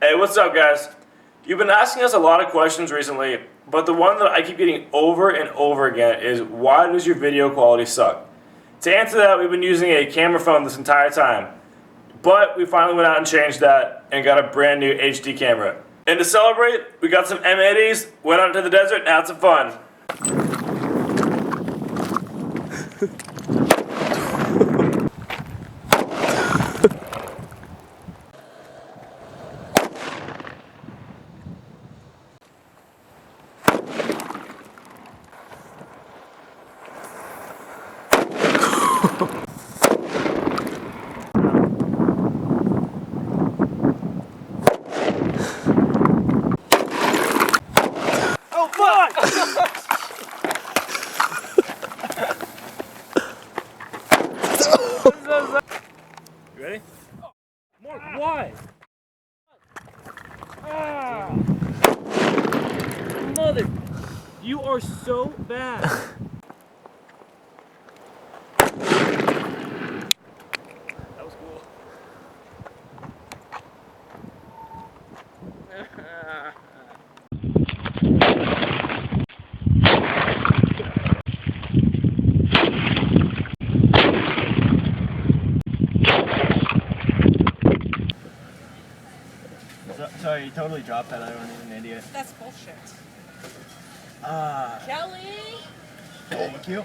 Hey, what's up, guys? You've been asking us a lot of questions recently, but the one that I keep getting over and over again is, why does your video quality suck? To answer that, we've been using a camera phone this entire time, but we finally went out and changed that and got a brand new HD camera. And to celebrate, we got some M80s, went out into the desert, and had some fun. Oh, fuck! You ready? Mark, why? Ah! Mother, you are so bad. That was cool. Sorry, you totally dropped that. I wasn't even an idiot. That's bullshit. Kelly! Thank you.